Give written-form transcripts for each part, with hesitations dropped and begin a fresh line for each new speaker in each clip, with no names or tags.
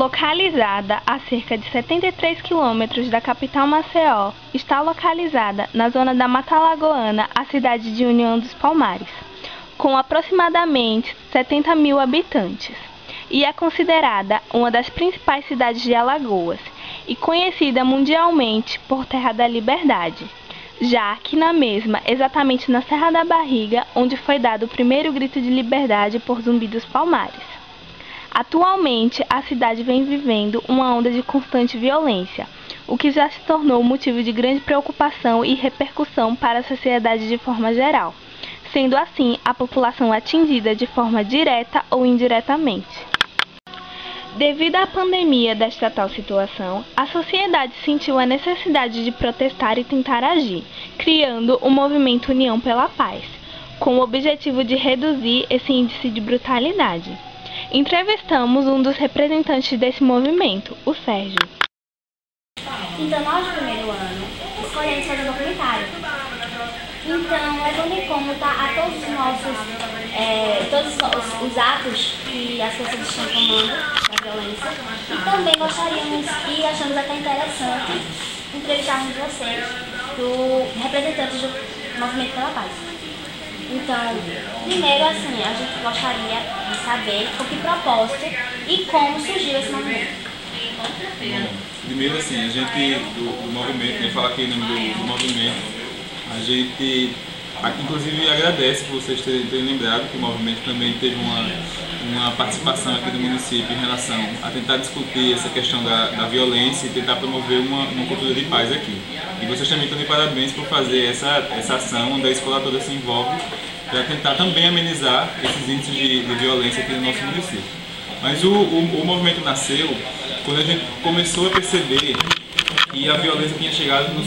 Localizada a cerca de 73 quilômetros da capital Maceió, está localizada na zona da Mata Alagoana a cidade de União dos Palmares, com aproximadamente 70 mil habitantes, e é considerada uma das principais cidades de Alagoas e conhecida mundialmente por Terra da Liberdade, já que na mesma, exatamente na Serra da Barriga, onde foi dado o primeiro grito de liberdade por Zumbi dos Palmares. Atualmente, a cidade vem vivendo uma onda de constante violência, o que já se tornou motivo de grande preocupação e repercussão para a sociedade de forma geral, sendo assim a população atingida de forma direta ou indiretamente. Devido à pandemia desta tal situação, a sociedade sentiu a necessidade de protestar e tentar agir, criando o movimento União pela Paz, com o objetivo de reduzir esse índice de brutalidade. Entrevistamos um dos representantes desse movimento, o Sérgio.
Então, nós do primeiro ano escolhemos fazer um documentário. Então, levando em conta a todos os atos que as pessoas estão tomando da violência. E também gostaríamos e achamos até interessante entrevistarmos vocês, representantes do Movimento pela Paz. Então, primeiro, assim, a gente gostaria de saber com que propósito e como surgiu esse movimento.
Primeiro, assim, a gente, do movimento, falar aqui em nome do movimento, a gente, inclusive, agradece por vocês terem lembrado que o movimento também teve uma participação aqui do município em relação a tentar discutir essa questão da violência e tentar promover uma cultura de paz aqui. E vocês também estão de parabéns por fazer essa ação onde a escola toda se envolve para tentar também amenizar esses índices de violência aqui no nosso município. Mas o movimento nasceu quando a gente começou a perceber que a violência tinha chegado no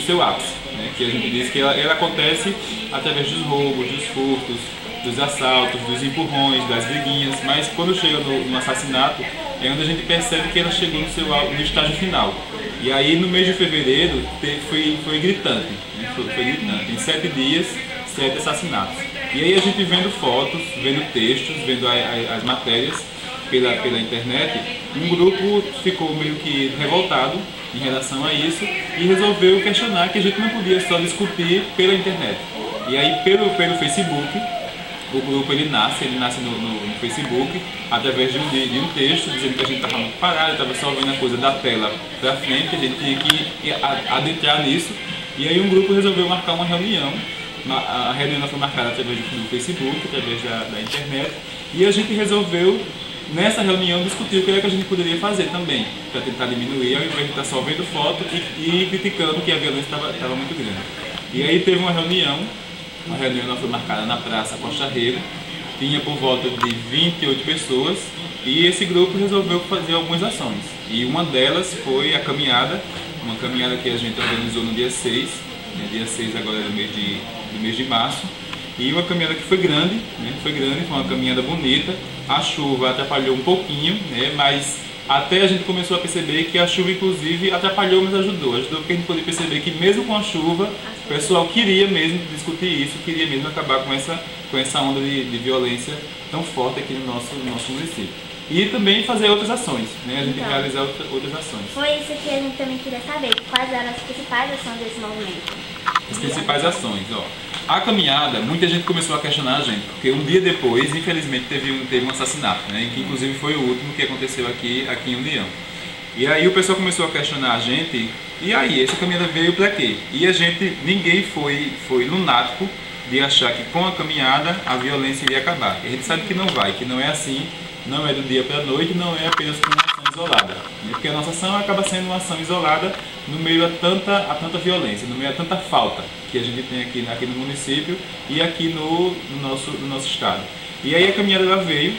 seu ápice, né? Que a gente diz que ela acontece através dos roubos, dos furtos, dos assaltos, dos empurrões, das briguinhas, mas quando chega no assassinato é onde a gente percebe que ela chegou no estágio final. E aí no mês de fevereiro foi gritante, né? Foi gritante. Em 7 dias, 7 assassinatos. E aí a gente vendo fotos, vendo textos, vendo as matérias pela internet, um grupo ficou meio que revoltado em relação a isso e resolveu questionar que a gente não podia só discutir pela internet. E aí pelo Facebook, o grupo ele nasce no Facebook através de um texto dizendo que a gente estava muito parado, estava só vendo a coisa da tela para frente, a gente tinha que adentrar nisso. E aí um grupo resolveu marcar uma reunião. A reunião foi marcada através do Facebook, através da internet, e a gente resolveu nessa reunião discutir o que é que a gente poderia fazer também, para tentar diminuir, ao invés de estar só vendo foto e criticando que a violência estava muito grande. E aí teve uma reunião foi marcada na Praça Costa Rego, tinha por volta de 28 pessoas, e esse grupo resolveu fazer algumas ações. E uma delas foi a caminhada, uma caminhada que a gente organizou no dia 6, dia 6 agora do mês de março, e uma caminhada que foi grande, foi uma caminhada bonita. A chuva atrapalhou um pouquinho, mas até a gente começou a perceber que a chuva inclusive atrapalhou, mas ajudou porque a gente podia perceber que mesmo com a chuva, o pessoal queria mesmo discutir isso, queria mesmo acabar com essa onda de violência tão forte aqui no nosso município. E também fazer outras ações, a gente realizar outras ações.
Foi isso que a gente também queria saber, quais eram as principais ações desse movimento?
As principais ações, A caminhada, muita gente começou a questionar a gente, porque um dia depois, infelizmente, teve um assassinato, que inclusive foi o último que aconteceu aqui em União. E aí o pessoal começou a questionar a gente, e aí, essa caminhada veio para quê? E ninguém foi lunático de achar que com a caminhada a violência iria acabar. E a gente sabe que não vai, que não é assim, não é do dia para a noite, não é apenas com uma ação isolada. Porque a nossa ação acaba sendo uma ação isolada no meio a tanta violência, no meio a tanta falta que a gente tem aqui no município e aqui no nosso estado. E aí a caminhada ela veio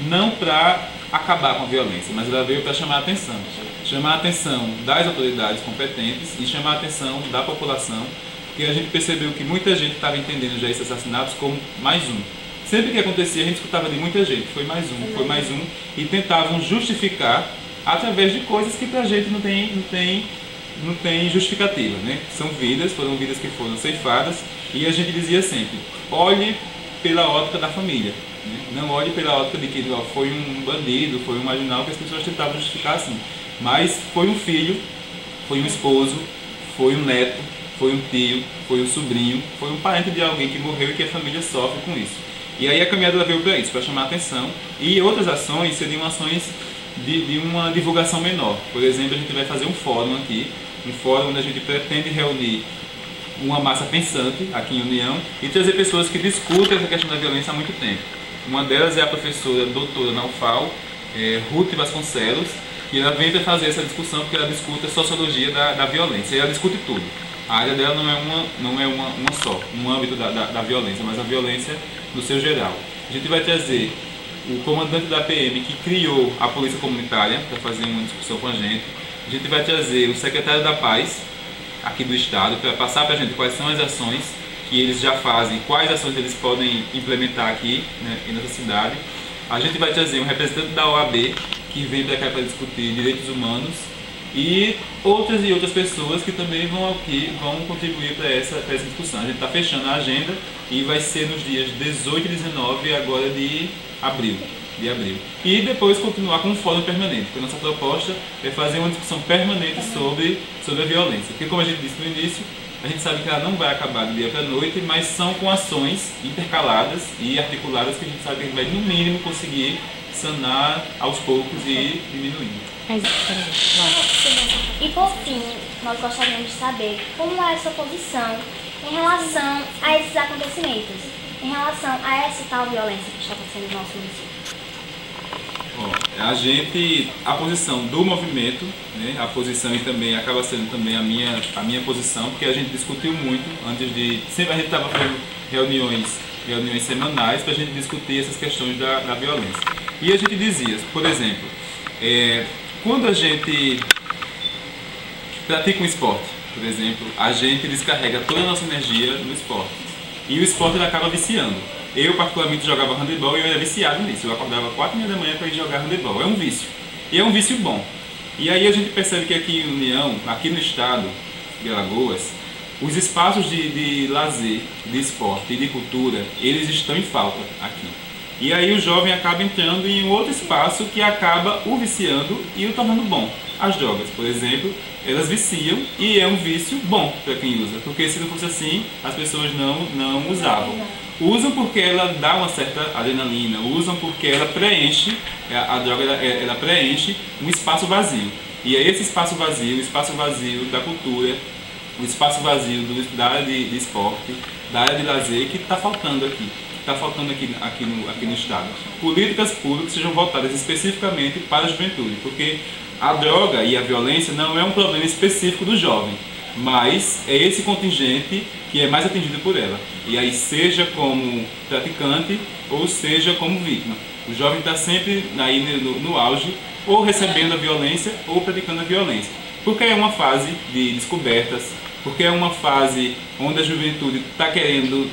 não para acabar com a violência, mas ela veio para chamar a atenção das autoridades competentes e chamar a atenção da população, porque a gente percebeu que muita gente estava entendendo já esses assassinatos como mais um. Sempre que acontecia, a gente escutava de muita gente, foi mais um, e tentavam justificar através de coisas que pra gente não tem justificativa, Foram vidas que foram ceifadas, e a gente dizia sempre, olhe pela ótica da família, né? Não olhe pela ótica de que foi um bandido, foi um marginal, que as pessoas tentavam justificar assim. Mas foi um filho, foi um esposo, foi um neto, foi um tio, foi um sobrinho, foi um parente de alguém que morreu e que a família sofre com isso. E aí a caminhada veio para isso, para chamar a atenção. E outras ações seriam ações de uma divulgação menor. Por exemplo, a gente vai fazer um fórum aqui, um fórum onde a gente pretende reunir uma massa pensante aqui em União e trazer pessoas que discutem essa questão da violência há muito tempo. Uma delas é a professora doutora na UFAL, Ruth Vasconcelos, e ela vem para fazer essa discussão porque ela discute a sociologia da violência, e ela discute tudo. A área dela não é uma só, um âmbito da violência, mas a violência no seu geral. A gente vai trazer o comandante da PM que criou a Polícia Comunitária para fazer uma discussão com a gente. A gente vai trazer o secretário da Paz aqui do Estado para passar para a gente quais são as ações que eles já fazem, quais ações eles podem implementar aqui, né, nessa cidade. A gente vai trazer um representante da OAB que vem para cá para discutir direitos humanos e outras pessoas que também vão contribuir para essa discussão. A gente está fechando a agenda e vai ser nos dias 18 e 19 agora de abril. E depois continuar com um fórum permanente, porque a nossa proposta é fazer uma discussão permanente sobre a violência. Porque, como a gente disse no início, a gente sabe que ela não vai acabar do dia para a noite, mas são com ações intercaladas e articuladas que a gente sabe que a gente vai, no mínimo, conseguir sanar aos poucos e diminuindo.
E por fim, nós gostaríamos de saber como é a sua posição em relação a esses acontecimentos, em relação a essa tal violência que está acontecendo no nosso município.
Bom, a posição do movimento, né, a posição e também acaba sendo também a minha posição, porque a gente discutiu muito antes de... Sempre a gente estava fazendo reuniões semanais para a gente discutir essas questões da violência. E a gente dizia, por exemplo, quando a gente pratica um esporte, por exemplo, a gente descarrega toda a nossa energia no esporte. E o esporte ele acaba viciando. Eu, particularmente, jogava handebol e eu era viciado nisso. Eu acordava 4h30 da manhã para ir jogar handebol. É um vício. E é um vício bom. E aí a gente percebe que aqui em União, aqui no estado de Alagoas, os espaços de lazer, de esporte e de cultura, eles estão em falta aqui. E aí o jovem acaba entrando em um outro espaço que acaba o viciando e o tornando bom. As drogas, por exemplo, elas viciam e é um vício bom para quem usa. Porque se não fosse assim, as pessoas não usavam. Usam porque ela dá uma certa adrenalina, usam porque ela preenche, a droga ela preenche um espaço vazio. E é esse espaço vazio, o espaço vazio da cultura, o espaço vazio da área de esporte, da área de lazer que está faltando aqui. Está faltando aqui no estado. Políticas públicas sejam voltadas especificamente para a juventude, porque a droga e a violência não é um problema específico do jovem, mas é esse contingente que é mais atingido por ela. E aí seja como praticante ou seja como vítima. O jovem está sempre aí no auge, ou recebendo a violência ou praticando a violência. Porque é uma fase de descobertas, porque é uma fase onde a juventude está querendo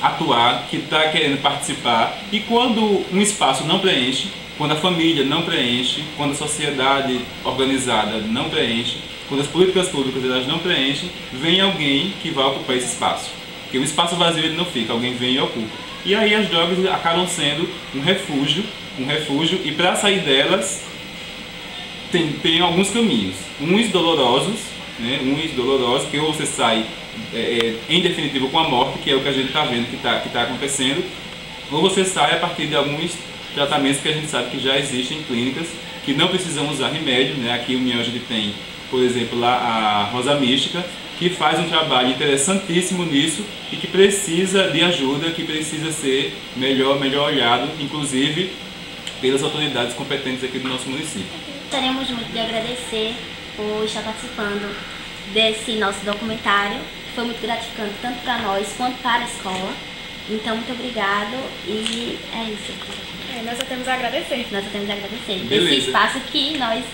atuar, que está querendo participar, e quando um espaço não preenche, quando a família não preenche, quando a sociedade organizada não preenche, quando as políticas públicas elas não preenchem, vem alguém que vai ocupar esse espaço. Porque o espaço vazio ele não fica, alguém vem e ocupa. E aí as drogas acabam sendo um refúgio, e para sair delas tem alguns caminhos, uns dolorosos, né, que ou você sai em definitivo com a morte, que é o que a gente está vendo que está acontecendo, ou você sai a partir de alguns tratamentos que a gente sabe que já existem em clínicas, que não precisam usar remédio, né? Aqui em União a gente tem, por exemplo, lá a Rosa Mística, que faz um trabalho interessantíssimo nisso e que precisa de ajuda, que precisa ser melhor olhado, inclusive pelas autoridades competentes aqui do nosso município.
Gostaríamos muito de agradecer por estar participando desse nosso documentário, que foi muito gratificante tanto para nós quanto para a escola. Então, muito obrigado e é isso.
Nós só temos a agradecer.
Beleza.
Esse espaço que nós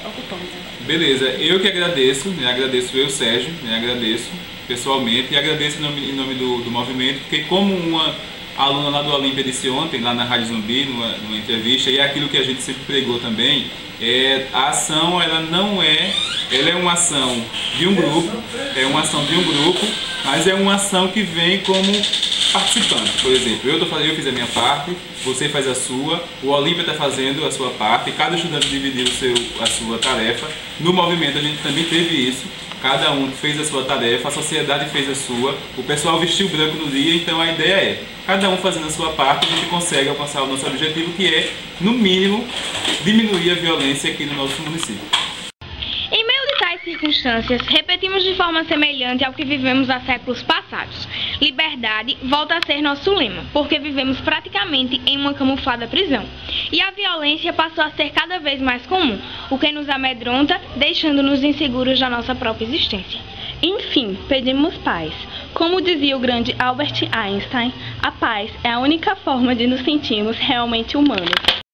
ocupamos.
Beleza, eu que agradeço, agradeço eu, Sérgio, agradeço pessoalmente e agradeço em nome do movimento, porque como uma aluna lá do Olímpia disse ontem, lá na Rádio Zumbi, numa entrevista, e é aquilo que a gente sempre pregou também, a ação ela é uma ação de um grupo, mas é uma ação que vem como participantes. Por exemplo, eu fiz a minha parte, você faz a sua, o Olímpia está fazendo a sua parte, cada estudante dividiu a sua tarefa. No movimento a gente também teve isso, cada um fez a sua tarefa, a sociedade fez a sua, o pessoal vestiu branco no dia, então a ideia é, cada um fazendo a sua parte, a gente consegue alcançar o nosso objetivo, que é, no mínimo, diminuir a violência aqui no nosso município.
Em meio de tais circunstâncias, repetimos de forma semelhante ao que vivemos há séculos passados. Liberdade volta a ser nosso lema, porque vivemos praticamente em uma camuflada prisão. E a violência passou a ser cada vez mais comum, o que nos amedronta, deixando-nos inseguros da nossa própria existência. Enfim, pedimos paz. Como dizia o grande Albert Einstein, a paz é a única forma de nos sentirmos realmente humanos.